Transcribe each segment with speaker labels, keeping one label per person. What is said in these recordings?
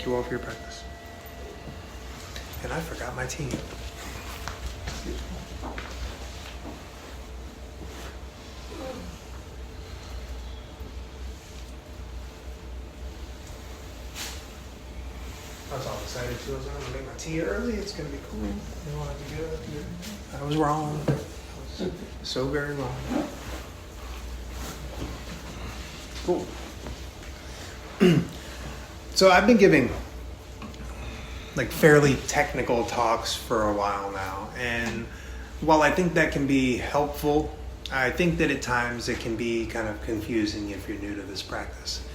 Speaker 1: you all for your practice. And I forgot my tea. I was all excited too. I was going to make my tea early. It's going to be cool. You want to be good? I was wrong. I was so very wrong. Cool. So I've been giving like fairly technical talks for a while now, and while I think that can be helpful, I think that at times it can be kind of confusing if you're new to this practice.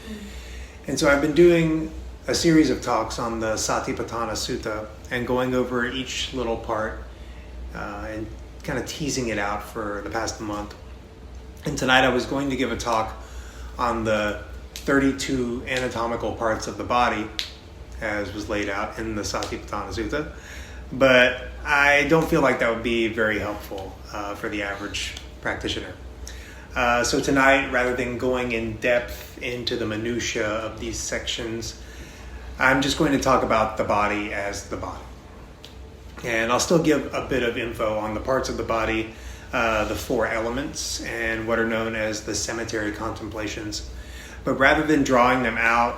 Speaker 1: And so I've been doing a series of talks on the Satipatthana Sutta and going over each little part and kind of teasing it out for the past month. And tonight I was going to give a talk on the 32 anatomical parts of the body as was laid out in the Satipatthana Sutta, but I don't feel like that would be very helpful for the average practitioner. So tonight, rather than going in depth into the minutiae of these sections, I'm just going to talk about the body as the body. And I'll still give a bit of info on the parts of the body, the four elements, and what are known as the cemetery contemplations. But rather than drawing them out,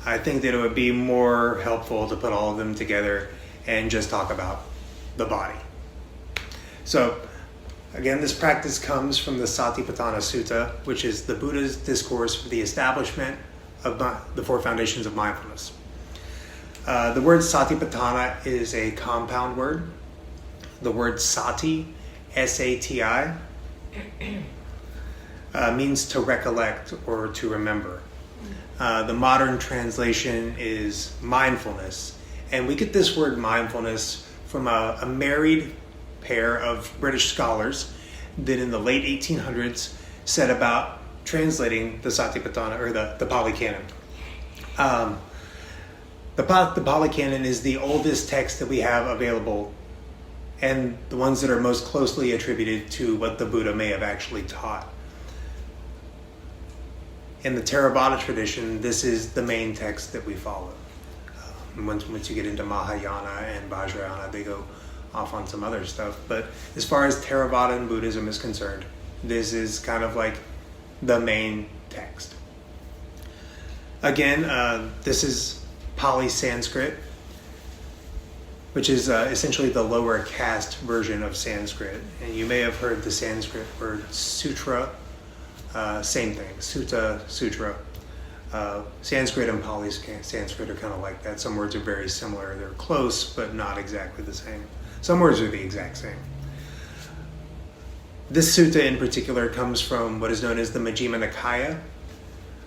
Speaker 1: I think that it would be more helpful to put all of them together and just talk about the body. So, again, this practice comes from the Satipatthana Sutta, which is the Buddha's discourse for the establishment of the four foundations of mindfulness. The word Satipatthana is a compound word. The word Sati, S-A-T-I, means to recollect or to remember. The modern translation is mindfulness. And we get this word mindfulness from a married pair of British scholars that in the late 1800s set about translating the Satipatthana, or the Pali Canon. The Pali Canon is the oldest text that we have available and the ones that are most closely attributed to what the Buddha may have actually taught. In the Theravada tradition, this is the main text that we follow. Once you get into Mahayana and Vajrayana, they go off on some other stuff. But as far as Theravada and Buddhism is concerned, this is kind of like the main text. Again, this is Pali Sanskrit, which is essentially the lower caste version of Sanskrit. And you may have heard the Sanskrit word sutra. Same thing, sutta, sutra. Sanskrit and Pali Sanskrit are kind of like that. Some words are very similar. They're close, but not exactly the same. Some words are the exact same. This sutta in particular comes from what is known as the Majjhima Nikaya.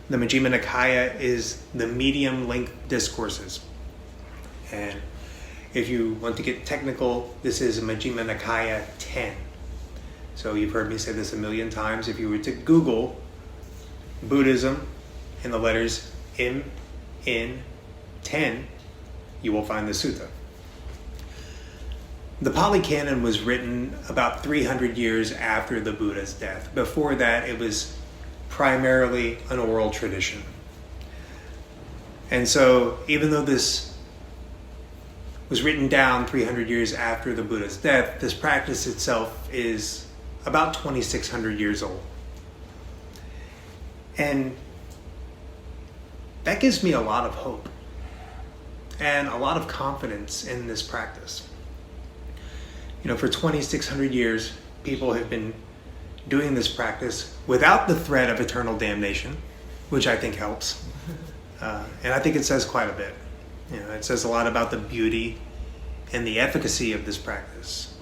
Speaker 1: The Majjhima Nikaya is the medium-length discourses. And if you want to get technical, this is Majjhima Nikaya 10. So you've heard me say this a million times. If you were to Google Buddhism in the letters M, N, 10, you will find the sutta. The Pali Canon was written about 300 years after the Buddha's death. Before that, it was primarily an oral tradition. And so even though this was written down 300 years after the Buddha's death, this practice itself is about 2,600 years old. And that gives me a lot of hope and a lot of confidence in this practice. You know, for 2,600 years, people have been doing this practice without the threat of eternal damnation, which I think helps. And I think it says quite a bit. You know, it says a lot about the beauty and the efficacy of this practice.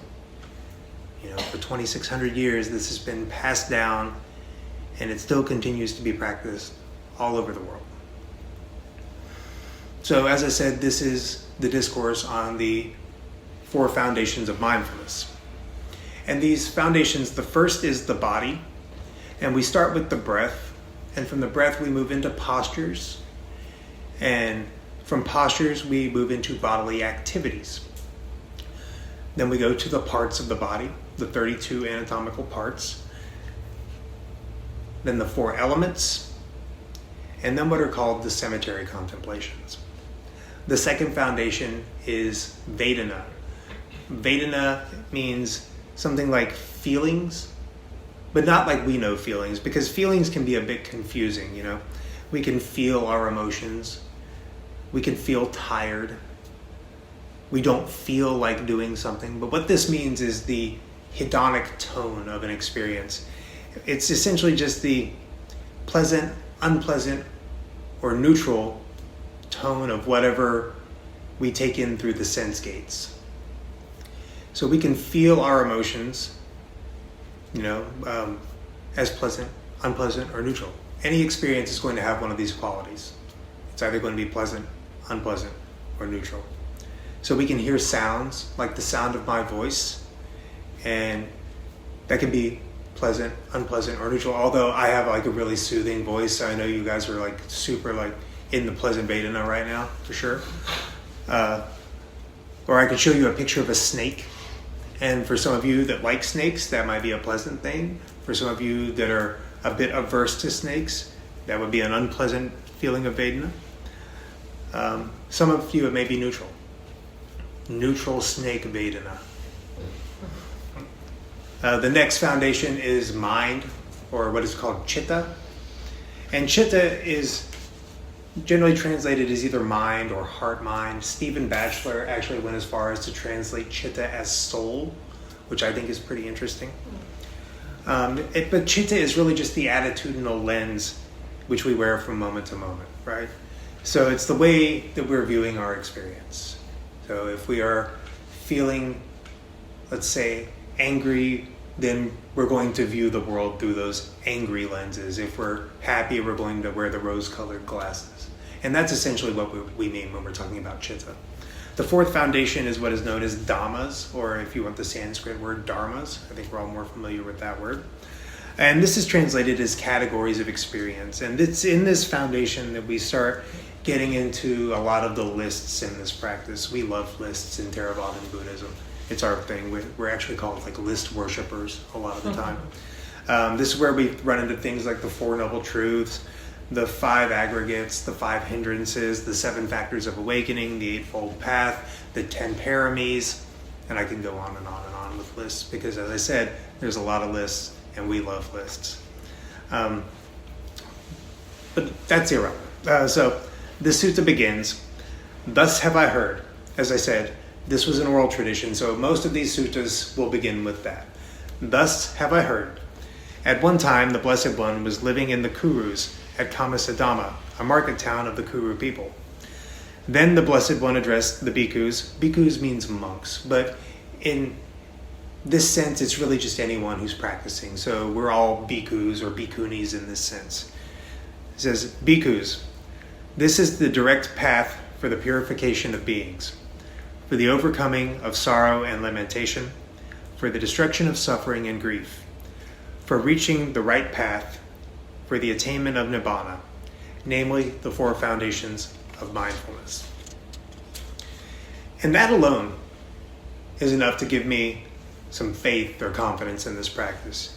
Speaker 1: You know, for 2,600 years, this has been passed down, and it still continues to be practiced all over the world. So, as I said, this is the discourse on the four foundations of mindfulness. And these foundations, the first is the body, and we start with the breath, and from the breath we move into postures, and from postures we move into bodily activities. Then we go to the parts of the body, the 32 anatomical parts, then the four elements, and then what are called the cemetery contemplations. The second foundation is Vedana. Vedana means something like feelings, but not like we know feelings, because feelings can be a bit confusing, you know. We can feel our emotions. We can feel tired. We don't feel like doing something. But what this means is the hedonic tone of an experience. It's essentially just the pleasant, unpleasant, or neutral tone of whatever we take in through the sense gates. So we can feel our emotions, you know, as pleasant, unpleasant, or neutral. Any experience is going to have one of these qualities. It's either going to be pleasant, unpleasant, or neutral. So we can hear sounds like the sound of my voice, and that can be pleasant, unpleasant, or neutral. Although I have like a really soothing voice, so I know you guys are like super like in the pleasant Vedana right now, for sure. Or I could show you a picture of a snake. And for some of you that like snakes, that might be a pleasant thing. For some of you that are a bit averse to snakes, that would be an unpleasant feeling of Vedana. Some of you, it may be neutral. Neutral snake Vedana. The next foundation is mind, or what is called Chitta. And Chitta is generally translated as either mind or heart mind. Stephen Batchelor actually went as far as to translate Chitta as soul, which I think is pretty interesting. But Chitta is really just the attitudinal lens which we wear from moment to moment, right? So it's the way that we're viewing our experience. So if we are feeling, let's say, angry, then we're going to view the world through those angry lenses. If we're happy, we're going to wear the rose-colored glasses. And that's essentially what we mean when we're talking about Chitta. The fourth foundation is what is known as Dhammas, or if you want the Sanskrit word, dharmas. I think we're all more familiar with that word. And this is translated as categories of experience. And it's in this foundation that we start getting into a lot of the lists in this practice. We love lists in Theravadan Buddhism. It's our thing. We're actually called like list worshippers a lot of the time. This is where we run into things like the Four Noble Truths, the 5 aggregates, the 5 hindrances, the 7 factors of awakening, the Eightfold Path, the 10 paramis, and I can go on and on and on with lists because, as I said, there's a lot of lists and we love lists. But that's irrelevant. So the sutta begins, "Thus have I heard." As I said, this was an oral tradition, so most of these suttas will begin with that. "Thus have I heard. At one time, the Blessed One was living in the Kurus at Kamasadama, a market town of the Kuru people. Then the Blessed One addressed the bhikkhus." Bhikkhus means monks, but in this sense, it's really just anyone who's practicing. So we're all bhikkhus or bhikkhunis in this sense. It says, "Bhikkhus, this is the direct path for the purification of beings, for the overcoming of sorrow and lamentation, for the destruction of suffering and grief, for reaching the right path, for the attainment of nibbana, namely the 4 foundations of mindfulness." And that alone is enough to give me some faith or confidence in this practice.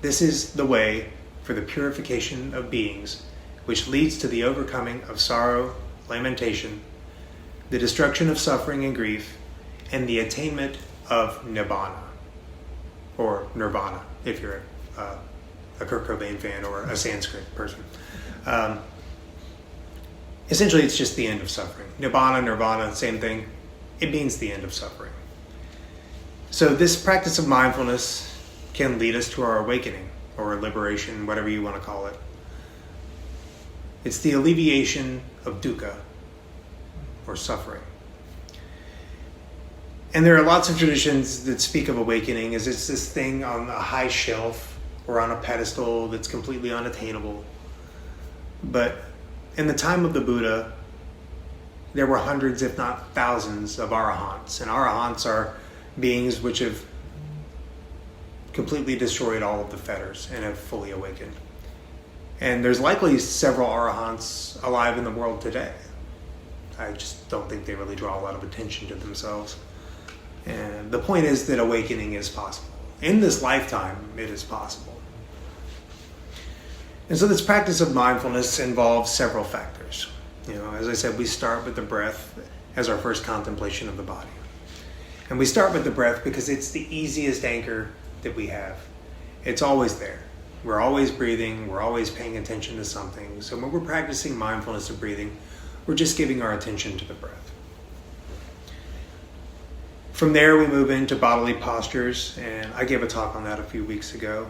Speaker 1: This is the way for the purification of beings, which leads to the overcoming of sorrow, lamentation, the destruction of suffering and grief, and the attainment of nibbana, or nirvana, if you're a Kurt Cobain fan or a Sanskrit person. Essentially, it's just the end of suffering. Nibbana, nirvana, same thing. It means the end of suffering. So this practice of mindfulness can lead us to our awakening or liberation, whatever you want to call it. It's the alleviation of dukkha, or suffering. And there are lots of traditions that speak of awakening as it's this thing on a high shelf or on a pedestal that's completely unattainable. But in the time of the Buddha, there were hundreds, if not thousands, of arahants. And arahants are beings which have completely destroyed all of the fetters and have fully awakened. And there's likely several arahants alive in the world today. I just don't think they really draw a lot of attention to themselves. And the point is that awakening is possible. In this lifetime, it is possible. And so this practice of mindfulness involves several factors. As I said, we start with the breath as our first contemplation of the body. And we start with the breath because it's the easiest anchor that we have. It's always there. We're always breathing. We're always paying attention to something. So when we're practicing mindfulness of breathing, we're just giving our attention to the breath. From there, we move into bodily postures, and I gave a talk on that a few weeks ago.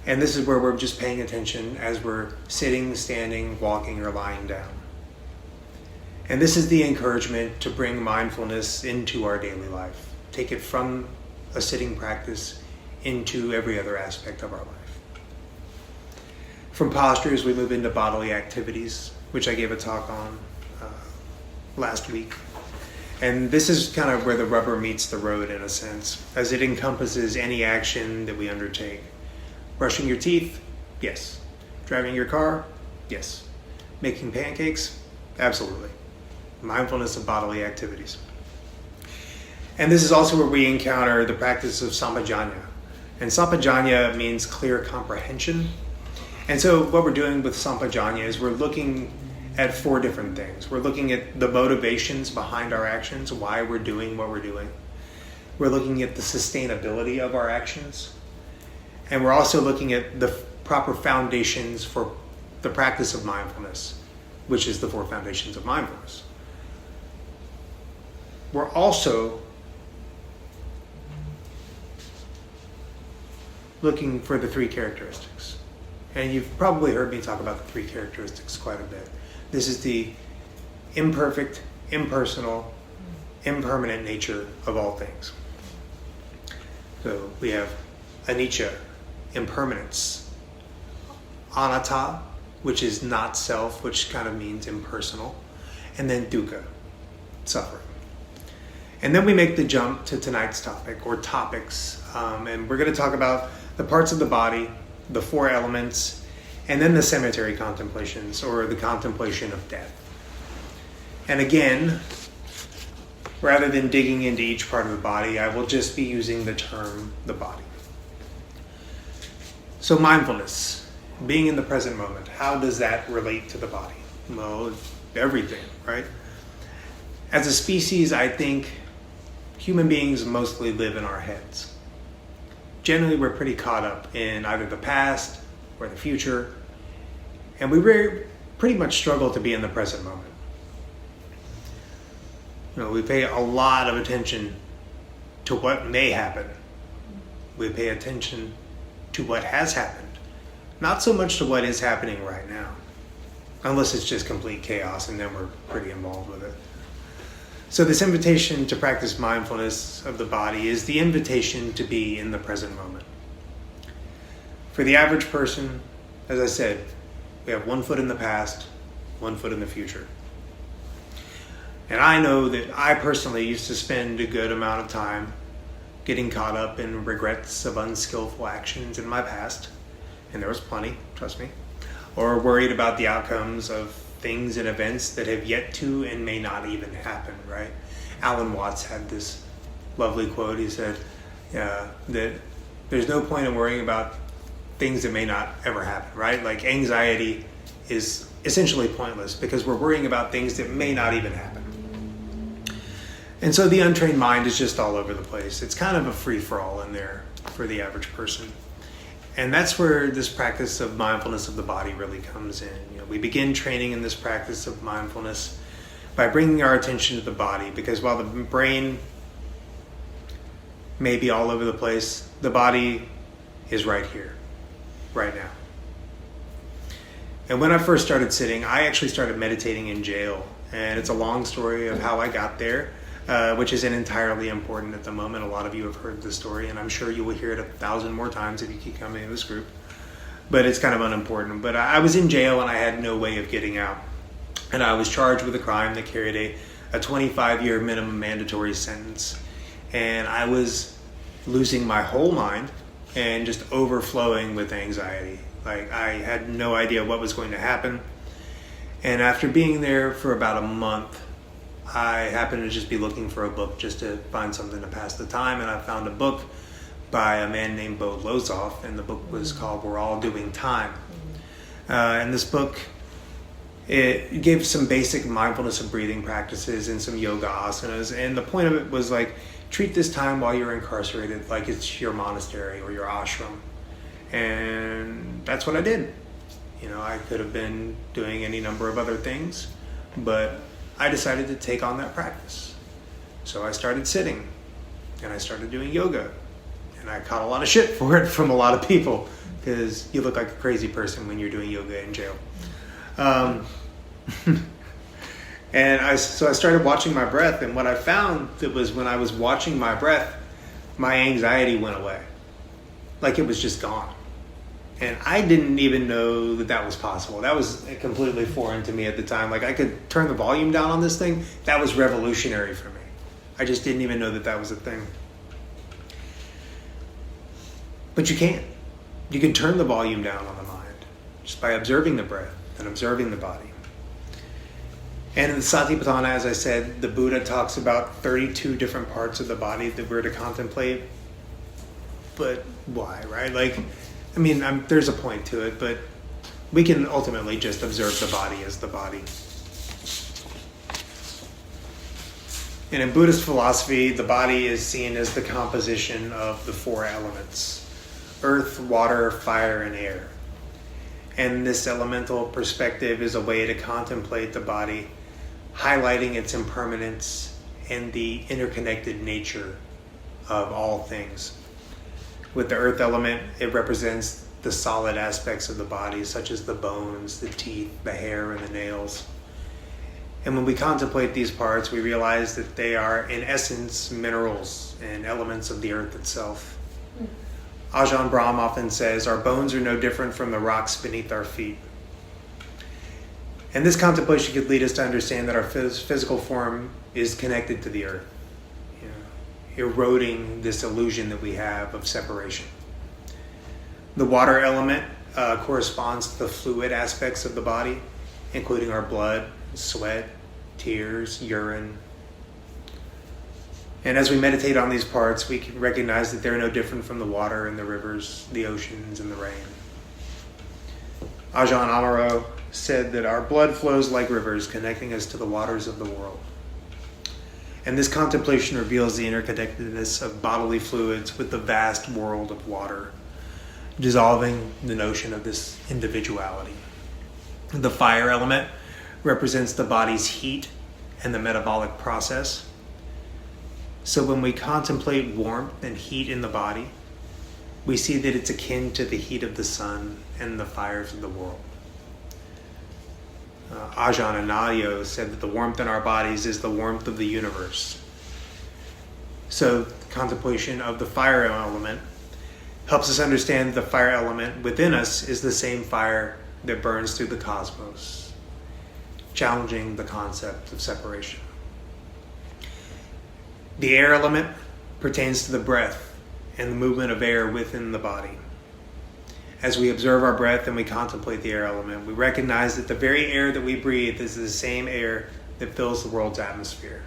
Speaker 1: And this is where we're just paying attention as we're sitting, standing, walking, or lying down. And this is the encouragement to bring mindfulness into our daily life. Take it from a sitting practice into every other aspect of our life. From postures, we move into bodily activities, which I gave a talk on last week. And this is kind of where the rubber meets the road in a sense, as it encompasses any action that we undertake. Brushing your teeth? Yes. Driving your car? Yes. Making pancakes? Absolutely. Mindfulness of bodily activities. And this is also where we encounter the practice of sampajanya. And sampajanya means clear comprehension. And so what we're doing with sampajanya is we're looking at 4 different things. We're looking at the motivations behind our actions, why we're doing what we're doing. We're looking at the sustainability of our actions. And we're also looking at the proper foundations for the practice of mindfulness, which is the 4 foundations of mindfulness. We're also looking for the 3 characteristics. And you've probably heard me talk about the 3 characteristics quite a bit. This is the imperfect, impersonal, impermanent nature of all things. So we have anicca, impermanence, anatta, which is not self, which kind of means impersonal, and then dukkha, suffering. And then we make the jump to tonight's topic, or topics, and we're going to talk about the parts of the body, the 4 elements, and then the cemetery contemplations, or the contemplation of death. And again, rather than digging into each part of the body, I will just be using the term the body. So mindfulness, being in the present moment, how does that relate to the body? Well, everything, right? As a species, I think human beings mostly live in our heads. Generally, we're pretty caught up in either the past or the future, and we pretty much struggle to be in the present moment. We pay a lot of attention to what may happen. We pay attention to what has happened, not so much to what is happening right now, unless it's just complete chaos, and then we're pretty involved with it. So this invitation to practice mindfulness of the body is the invitation to be in the present moment. For the average person, as I said, we have 1 foot in the past, 1 foot in the future. And I know that I personally used to spend a good amount of time getting caught up in regrets of unskillful actions in my past, and there was plenty, trust me, or worried about the outcomes of things and events that have yet to and may not even happen, right? Alan Watts had this lovely quote. He said that there's no point in worrying about things that may not ever happen, right? Like anxiety is essentially pointless because we're worrying about things that may not even happen. And so the untrained mind is just all over the place. It's kind of a free-for-all in there for the average person. And that's where this practice of mindfulness of the body really comes in. We begin training in this practice of mindfulness by bringing our attention to the body, because while the brain may be all over the place, the body is right here, right now. And when I first started sitting, I actually started meditating in jail. And it's a long story of how I got there, which isn't entirely important at the moment. A lot of you have heard the story, and I'm sure you will hear it 1,000 more times if you keep coming to this group. But it's kind of unimportant. But I was in jail and I had no way of getting out. And I was charged with a crime that carried a 25-year minimum mandatory sentence. And I was losing my whole mind and just overflowing with anxiety. Like, I had no idea what was going to happen. And after being there for about a month, I happened to just be looking for a book just to find something to pass the time. And I found a book by a man named Bo Lozoff, and the book was called We're All Doing Time. And this book It gave some basic mindfulness of breathing practices and some yoga asanas. And the point of it was like, treat this time while you're incarcerated like it's your monastery or your ashram. And that's what I did. I could have been doing any number of other things, but I decided to take on that practice. So I started sitting, and I started doing yoga. And I caught a lot of shit for it from a lot of people, because you look like a crazy person when you're doing yoga in jail. So I started watching my breath, and what I found that was when I was watching my breath, my anxiety went away. Like it was just gone. And I didn't even know that was possible. That was completely foreign to me at the time. Like I could turn the volume down on this thing. That was revolutionary for me. I just didn't even know that was a thing. But you can. You can turn the volume down on the mind just by observing the breath and observing the body. And in the Satipatthana, as I said, the Buddha talks about 32 different parts of the body that we're to contemplate. But why, right? There's a point to it, but we can ultimately just observe the body as the body. And in Buddhist philosophy, the body is seen as the composition of the 4 elements: earth, water, fire, and air. And this elemental perspective is a way to contemplate the body, highlighting its impermanence and the interconnected nature of all things. With the earth element, it represents the solid aspects of the body, such as the bones, the teeth, the hair, and the nails. And when we contemplate these parts, we realize that they are, in essence, minerals and elements of the earth itself. Ajahn Brahm often says, our bones are no different from the rocks beneath our feet. And this contemplation could lead us to understand that our physical form is connected to the earth, eroding this illusion that we have of separation. The water element corresponds to the fluid aspects of the body, including our blood, sweat, tears, urine. And as we meditate on these parts, we can recognize that they're no different from the water and the rivers, the oceans, and the rain. Ajahn Amaro said that our blood flows like rivers, connecting us to the waters of the world. And this contemplation reveals the interconnectedness of bodily fluids with the vast world of water, dissolving the notion of this individuality. The fire element represents the body's heat and the metabolic process. So when we contemplate warmth and heat in the body, we see that it's akin to the heat of the sun and the fires of the world. Ajahn Analayo said that the warmth in our bodies is the warmth of the universe. So contemplation of the fire element helps us understand that the fire element within us is the same fire that burns through the cosmos, challenging the concept of separation. The air element pertains to the breath and the movement of air within the body. As we observe our breath and we contemplate the air element, we recognize that the very air that we breathe is the same air that fills the world's atmosphere.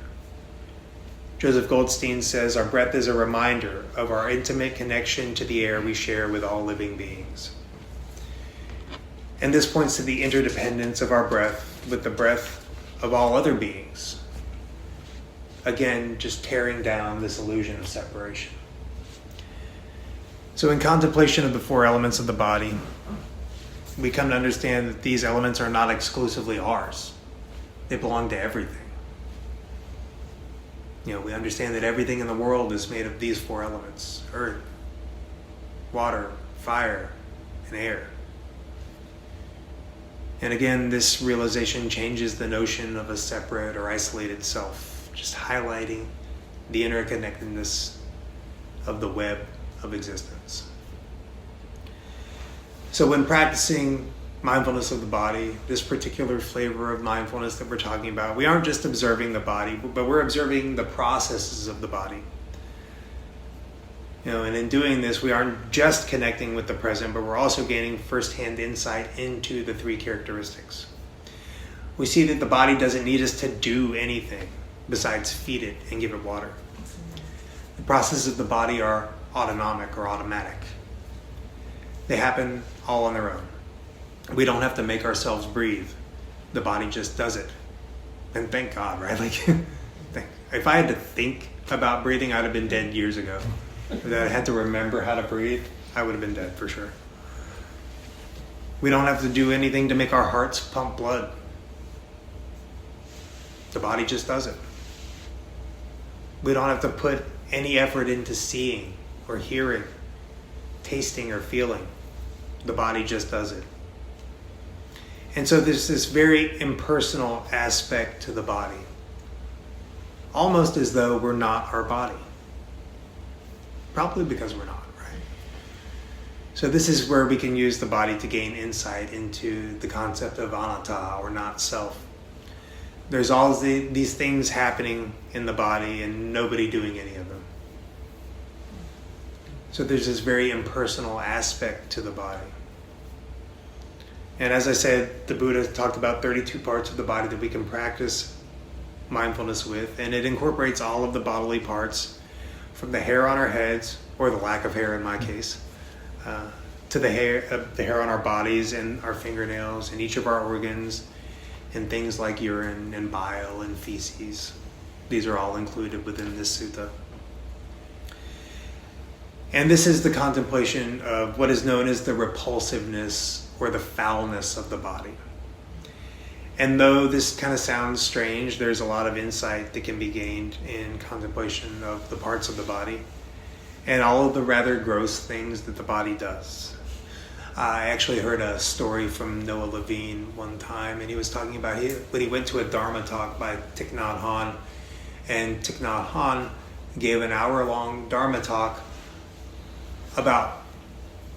Speaker 1: Joseph Goldstein says, our breath is a reminder of our intimate connection to the air we share with all living beings. And this points to the interdependence of our breath with the breath of all other beings. Again, just tearing down this illusion of separation. So in contemplation of the 4 elements of the body, we come to understand that these elements are not exclusively ours. They belong to everything. We understand that everything in the world is made of these 4 elements: earth, water, fire, and air. And again, this realization changes the notion of a separate or isolated self, just highlighting the interconnectedness of the web of existence. So when practicing mindfulness of the body, this particular flavor of mindfulness that we're talking about, we aren't just observing the body, but we're observing the processes of the body. And in doing this, we aren't just connecting with the present, but we're also gaining firsthand insight into the 3 characteristics. We see that the body doesn't need us to do anything besides feed it and give it water. The processes of the body are autonomic or automatic. They happen all on their own. We don't have to make ourselves breathe. The body just does it. And thank God, right? Like, if I had to think about breathing, I'd have been dead years ago. If I had to remember how to breathe, I would have been dead for sure. We don't have to do anything to make our hearts pump blood. The body just does it. We don't have to put any effort into seeing or hearing, tasting or feeling. The body just does it. And so there's this very impersonal aspect to the body. Almost as though we're not our body. Probably because we're not, right? So this is where we can use the body to gain insight into the concept of anatta, or not self. There's all these things happening in the body and nobody doing any of them. So there's this very impersonal aspect to the body. And as I said, the Buddha talked about 32 parts of the body that we can practice mindfulness with, and it incorporates all of the bodily parts, from the hair on our heads, or the lack of hair in my case, to the hair on our bodies and our fingernails and each of our organs, and things like urine and bile and feces. These are all included within this sutta. And this is the contemplation of what is known as the repulsiveness or the foulness of the body. And though this kind of sounds strange, there's a lot of insight that can be gained in contemplation of the parts of the body and all of the rather gross things that the body does. I actually heard a story from Noah Levine one time, and he was talking about when he went to a Dharma talk by Thich Nhat Hanh, and Thich Nhat Hanh gave an hour-long Dharma talk about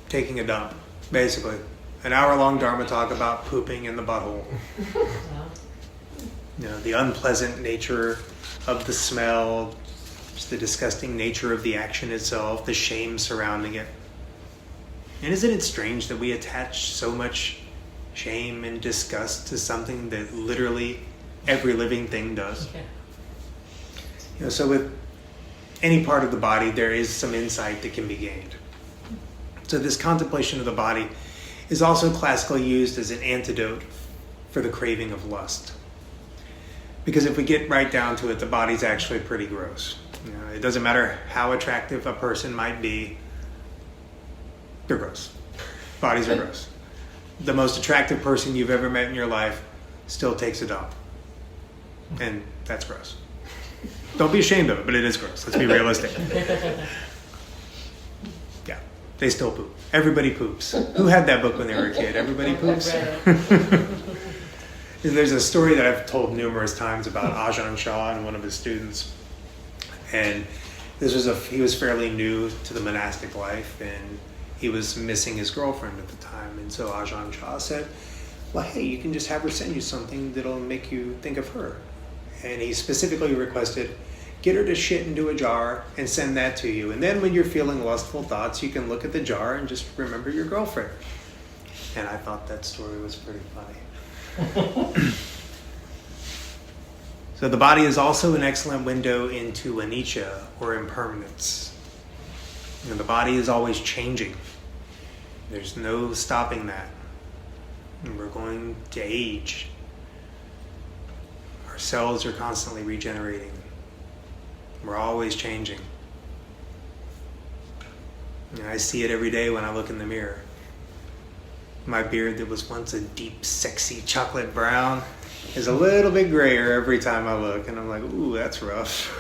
Speaker 1: taking a dump, basically. An hour-long Dharma talk about pooping in the butthole. The unpleasant nature of the smell, just the disgusting nature of the action itself, the shame surrounding it. And isn't it strange that we attach so much shame and disgust to something that literally every living thing does? So with any part of the body, there is some insight that can be gained. So this contemplation of the body is also classically used as an antidote for the craving of lust. Because if we get right down to it, the body's actually pretty gross. It doesn't matter how attractive a person might be, they're gross. Bodies are gross. The most attractive person you've ever met in your life still takes a dump. And that's gross. Don't be ashamed of it, but it is gross. Let's be realistic. Yeah, they still poop. Everybody poops. Who had that book when they were a kid? Everybody poops. There's a story that I've told numerous times about Ajahn Chah and one of his students. And he was fairly new to the monastic life, and he was missing his girlfriend at the time. And so Ajahn Chah said, well, hey, you can just have her send you something that'll make you think of her. And he specifically requested, get her to shit into a jar and send that to you. And then when you're feeling lustful thoughts, you can look at the jar and just remember your girlfriend. And I thought that story was pretty funny. So the body is also an excellent window into anicca, or impermanence. The body is always changing. There's no stopping that. And we're going to age. Our cells are constantly regenerating. We're always changing. I see it every day when I look in the mirror. My beard that was once a deep, sexy chocolate brown is a little bit grayer every time I look. And I'm like, ooh, that's rough.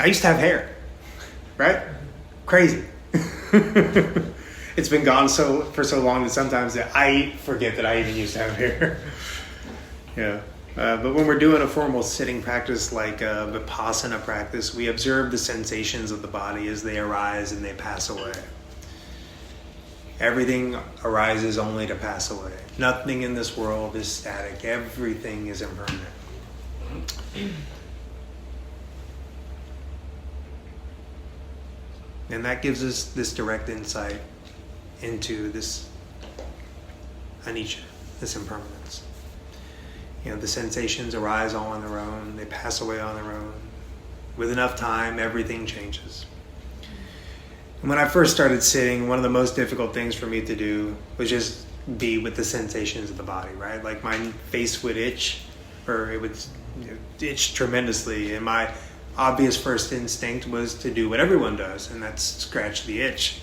Speaker 1: I used to have hair, right? Crazy. It's been gone for so long that sometimes I forget that I even used to have hair. Yeah. But when we're doing a formal sitting practice like a Vipassana practice, we observe the sensations of the body as they arise and they pass away. Everything arises only to pass away. Nothing in this world is static. Everything is impermanent. And that gives us this direct insight into this anicca, this impermanence. The sensations arise all on their own. They pass away on their own. With enough time, everything changes. When I first started sitting, one of the most difficult things for me to do was just be with the sensations of the body, right? Like my face would itch, or it would itch tremendously, and my obvious first instinct was to do what everyone does, and that's scratch the itch.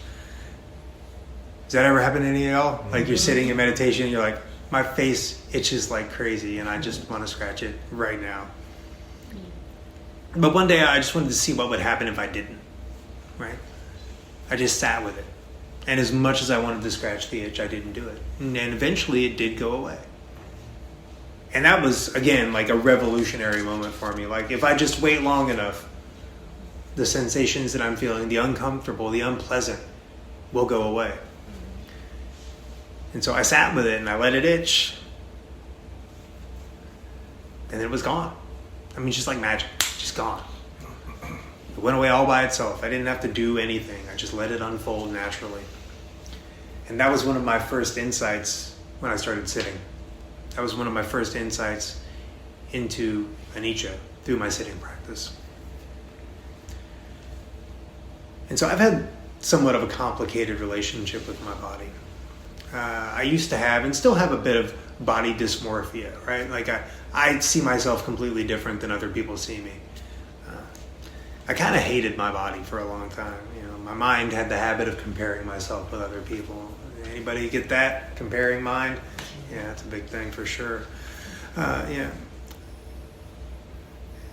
Speaker 1: Does that ever happen to any of y'all? Like you're sitting in meditation, and you're like, my face itches like crazy, and I just want to scratch it right now. But one day I just wanted to see what would happen if I didn't, right? I just sat with it. And as much as I wanted to scratch the itch, I didn't do it. And eventually it did go away. And that was, again, like a revolutionary moment for me. Like if I just wait long enough, the sensations that I'm feeling, the uncomfortable, the unpleasant, will go away. And so I sat with it and I let it itch. And it was gone. I mean, just like magic, just gone. It went away all by itself. I didn't have to do anything. I just let it unfold naturally. And that was one of my first insights when I started sitting. That was one of my first insights into anicca through my sitting practice. And so I've had somewhat of a complicated relationship with my body. I used to have, and still have, a bit of body dysmorphia, right? Like I see myself completely different than other people see me. I kind of hated my body for a long time. You know, my mind had the habit of comparing myself with other people. Anybody get that? Comparing mind? Yeah, that's a big thing for sure. Yeah.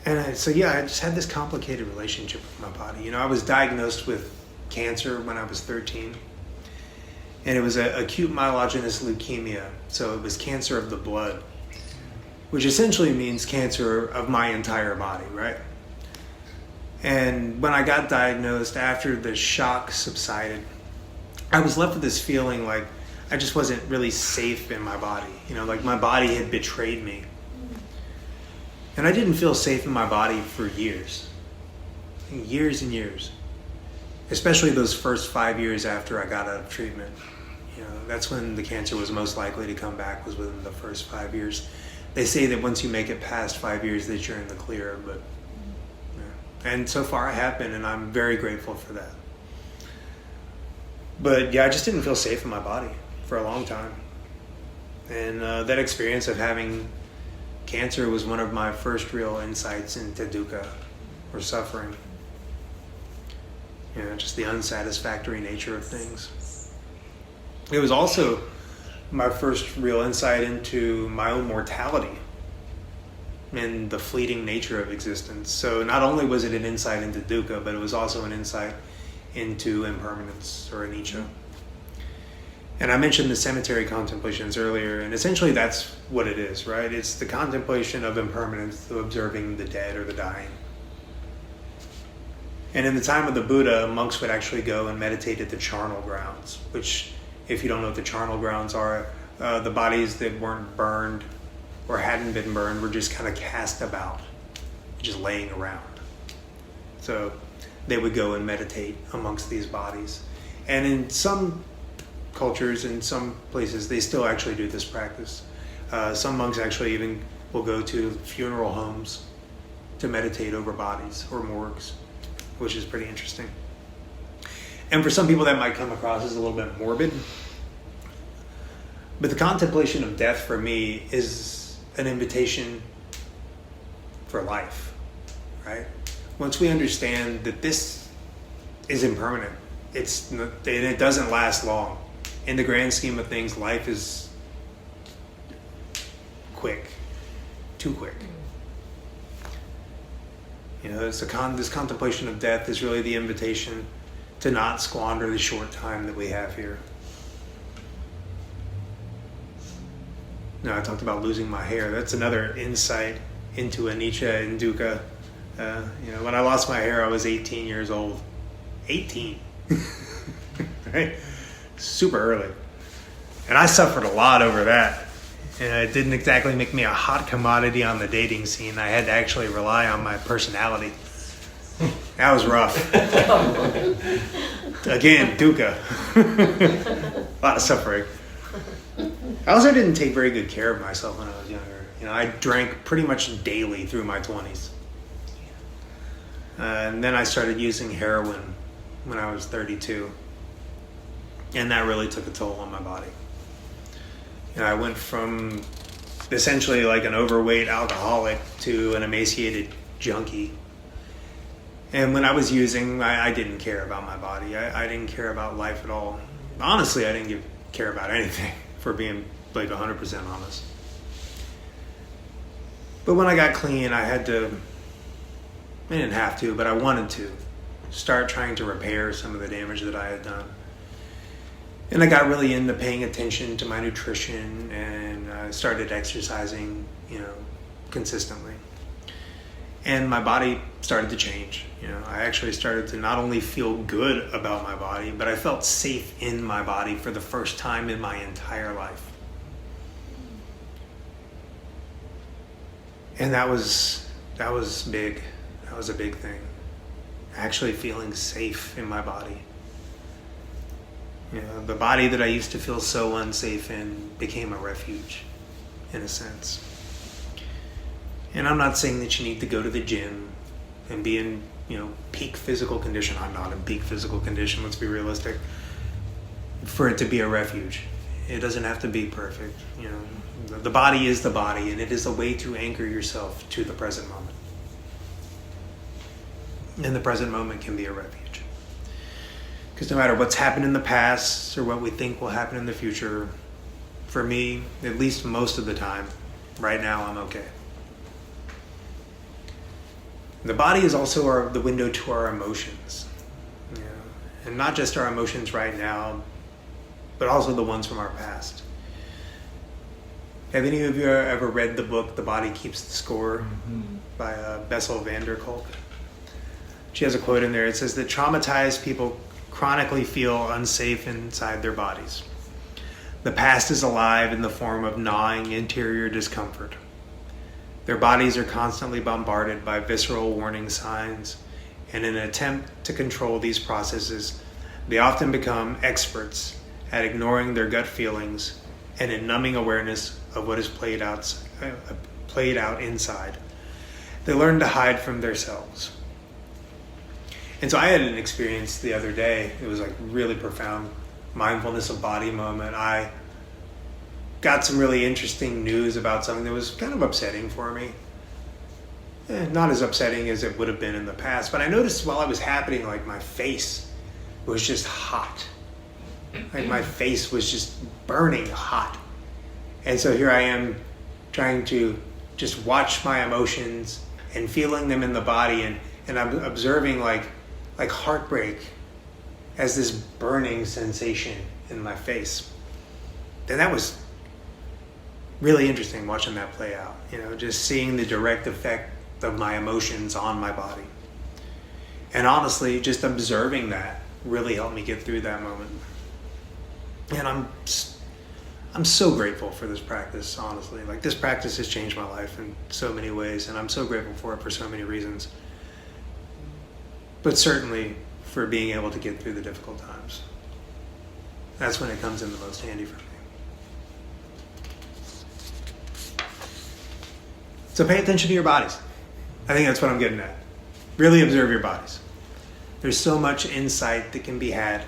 Speaker 1: And I just had this complicated relationship with my body. You know, I was diagnosed with cancer when I was 13. And it was an acute myelogenous leukemia. So it was cancer of the blood, which essentially means cancer of my entire body, right? And when I got diagnosed, after the shock subsided, I was left with this feeling like I just wasn't really safe in my body. You know, like my body had betrayed me. And I didn't feel safe in my body for years. Years and years. Especially those first 5 years after I got out of treatment. You know, that's when the cancer was most likely to come back, was within the first 5 years. They say that once you make it past 5 years that you're in the clear, but and so far I have been, and I'm very grateful for that. But yeah, I just didn't feel safe in my body for a long time. And that experience of having cancer was one of my first real insights into dukkha, or suffering. You know, just the unsatisfactory nature of things. It was also my first real insight into my own mortality and the fleeting nature of existence. So not only was it an insight into dukkha, but it was also an insight into impermanence, or anicca. And I mentioned the cemetery contemplations earlier, and essentially that's what it is, right? It's the contemplation of impermanence, of observing the dead or the dying. And in the time of the Buddha, monks would actually go and meditate at the charnel grounds, which, if you don't know what the charnel grounds are, the bodies that weren't burned or hadn't been burned were just kind of cast about, just laying around. So they would go and meditate amongst these bodies. And in some cultures, in some places, they still actually do this practice. Some monks actually even will go to funeral homes to meditate over bodies, or morgues, which is pretty interesting. And for some people that might come across as a little bit morbid. But the contemplation of death for me is an invitation for life, right? Once we understand that this is impermanent, it doesn't last long. In the grand scheme of things, life is quick, too quick. You know, this contemplation of death is really the invitation to not squander the short time that we have here. Now, I talked about losing my hair. That's another insight into anicca and dukkha. When I lost my hair, I was 18 years old. 18. Right? Super early. And I suffered a lot over that. It didn't exactly make me a hot commodity on the dating scene. I had to actually rely on my personality. That was rough. Again, dukkha. A lot of suffering. I also didn't take very good care of myself when I was younger. You know, I drank pretty much daily through my 20s. And then I started using heroin when I was 32. And that really took a toll on my body. I went from essentially like an overweight alcoholic to an emaciated junkie. And when I was using, I didn't care about my body. I didn't care about life at all. Honestly, I didn't care about anything, for being like 100% honest. But when I got clean, I didn't have to, but I wanted to start trying to repair some of the damage that I had done. And I got really into paying attention to my nutrition, and I started exercising, consistently. And my body started to change. I actually started to not only feel good about my body, but I felt safe in my body for the first time in my entire life. And that was big. That was a big thing. Actually feeling safe in my body. The body that I used to feel so unsafe in became a refuge, in a sense. And I'm not saying that you need to go to the gym and be in, peak physical condition. I'm not in peak physical condition, let's be realistic, for it to be a refuge. It doesn't have to be perfect. The body is the body, and it is a way to anchor yourself to the present moment. And the present moment can be a refuge. Because no matter what's happened in the past or what we think will happen in the future, for me, at least most of the time, right now I'm okay. The body is also the window to our emotions. And not just our emotions right now, but also the ones from our past. Have any of you ever read the book, The Body Keeps the Score, by Bessel van der Kolk? She has a quote in there. It says that traumatized people chronically feel unsafe inside their bodies. The past is alive in the form of gnawing interior discomfort. Their bodies are constantly bombarded by visceral warning signs, and in an attempt to control these processes, they often become experts at ignoring their gut feelings and in numbing awareness of what is played out inside. They learn to hide from themselves. And so I had an experience the other day. It was like really profound mindfulness of body moment. I got some really interesting news about something that was kind of upsetting for me. Not as upsetting as it would have been in the past, but I noticed while it was happening, like my face was just hot. Like my face was just burning hot. And so here I am trying to just watch my emotions and feeling them in the body, and I'm observing like heartbreak as this burning sensation in my face. And that was really interesting watching that play out, just seeing the direct effect of my emotions on my body. And honestly, just observing that really helped me get through that moment. And I'm so grateful for this practice, honestly. Like, this practice has changed my life in so many ways, and I'm so grateful for it for so many reasons. But certainly for being able to get through the difficult times. That's when it comes in the most handy for me. So pay attention to your bodies. I think that's what I'm getting at. Really observe your bodies. There's so much insight that can be had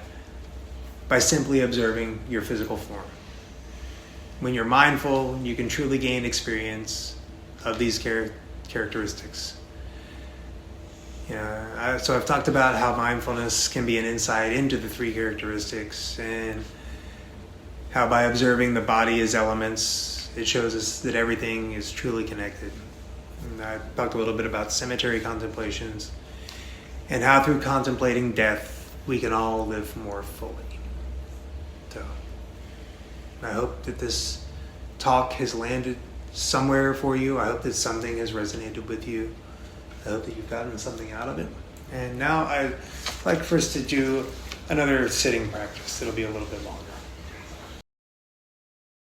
Speaker 1: by simply observing your physical form. When you're mindful, you can truly gain experience of these characteristics. So I've talked about how mindfulness can be an insight into the three characteristics, and how by observing the body as elements, it shows us that everything is truly connected. And I talked a little bit about cemetery contemplations, and how through contemplating death, we can all live more fully. So I hope that this talk has landed somewhere for you. I hope that something has resonated with you. I hope that you've gotten something out of it. And now I'd like for us to do another sitting practice. It'll be a little bit longer.